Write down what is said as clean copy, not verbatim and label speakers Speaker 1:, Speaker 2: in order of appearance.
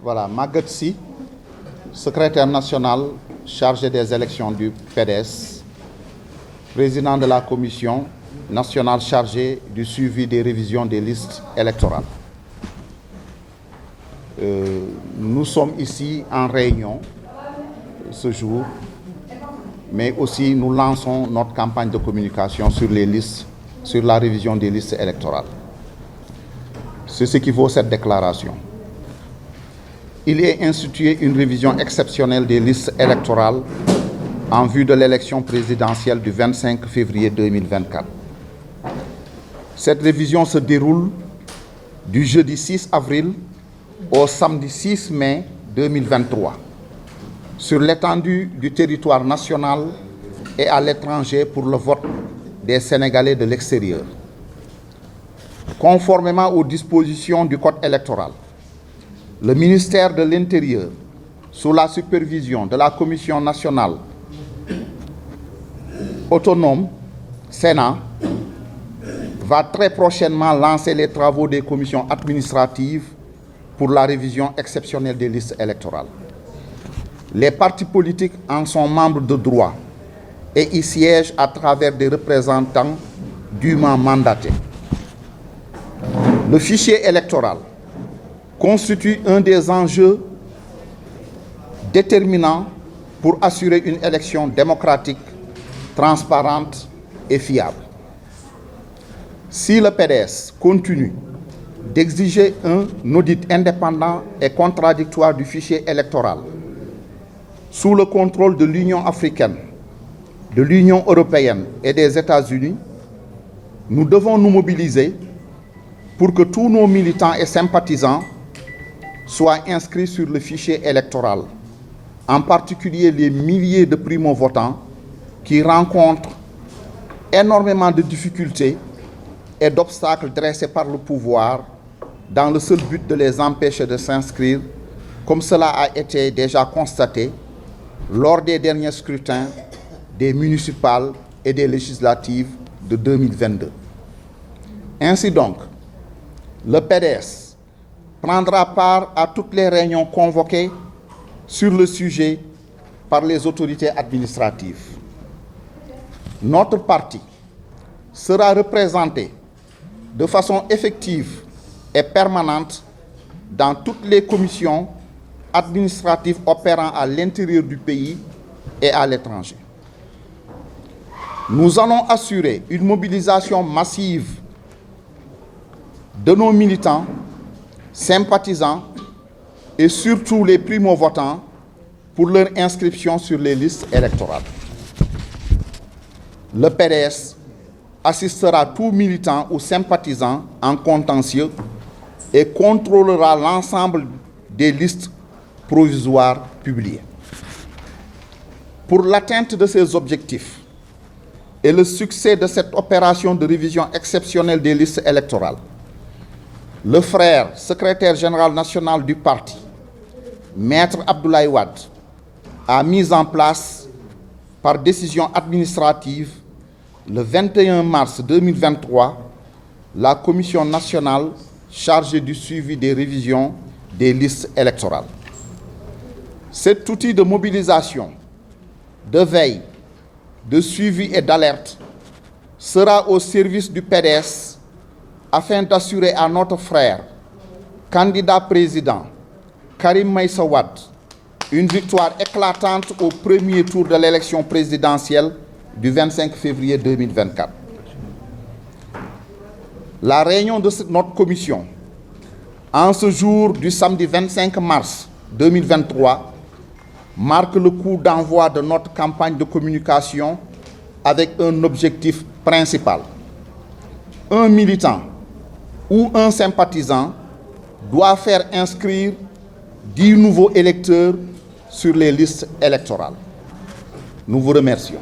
Speaker 1: Voilà, Maguette Sy, secrétaire national chargé des élections du PDS, président de la commission nationale chargée du suivi des révisions des listes électorales. Nous sommes ici en réunion ce jour, mais aussi nous lançons notre campagne de communication sur les listes, sur la révision des listes électorales. C'est ce qui vaut cette déclaration. Il est institué une révision exceptionnelle des listes électorales en vue de l'élection présidentielle du 25 février 2024. Cette révision se déroule du jeudi 6 avril au samedi 6 mai 2023 sur l'étendue du territoire national et à l'étranger pour le vote des Sénégalais de l'extérieur. Conformément aux dispositions du Code électoral, le ministère de l'Intérieur, sous la supervision de la Commission nationale autonome, Sénat, va très prochainement lancer les travaux des commissions administratives pour la révision exceptionnelle des listes électorales. Les partis politiques en sont membres de droit et y siègent à travers des représentants dûment mandatés. Le fichier électoral constitue un des enjeux déterminants pour assurer une élection démocratique, transparente et fiable. Si le PDS continue d'exiger un audit indépendant et contradictoire du fichier électoral sous le contrôle de l'Union africaine, de l'Union européenne et des États-Unis, nous devons nous mobiliser pour que tous nos militants et sympathisants soient inscrits sur le fichier électoral, en particulier les milliers de primo-votants qui rencontrent énormément de difficultés et d'obstacles dressés par le pouvoir dans le seul but de les empêcher de s'inscrire, comme cela a été déjà constaté lors des derniers scrutins des municipales et des législatives de 2022. Ainsi donc, le PDS prendra part à toutes les réunions convoquées sur le sujet par les autorités administratives. Notre parti sera représenté de façon effective et permanente dans toutes les commissions administratives opérant à l'intérieur du pays et à l'étranger. Nous allons assurer une mobilisation massive de nos militants, sympathisants et surtout les primo-votants pour leur inscription sur les listes électorales. Le PDS assistera tout militant ou sympathisant en contentieux et contrôlera l'ensemble des listes provisoires publiées. Pour l'atteinte de ces objectifs et le succès de cette opération de révision exceptionnelle des listes électorales, le frère secrétaire général national du parti, Maître Abdoulaye Wade, a mis en place par décision administrative le 21 mars 2023 la commission nationale chargée du suivi des révisions des listes électorales. Cet outil de mobilisation, de veille, de suivi et d'alerte sera au service du PDS afin d'assurer à notre frère, candidat président, Karim Meïssa Wade, une victoire éclatante au premier tour de l'élection présidentielle du 25 février 2024. La réunion de notre commission, en ce jour du samedi 25 mars 2023, marque le coup d'envoi de notre campagne de communication avec un objectif principal. Un militant ou un sympathisant doit faire inscrire 10 nouveaux électeurs sur les listes électorales. Nous vous remercions.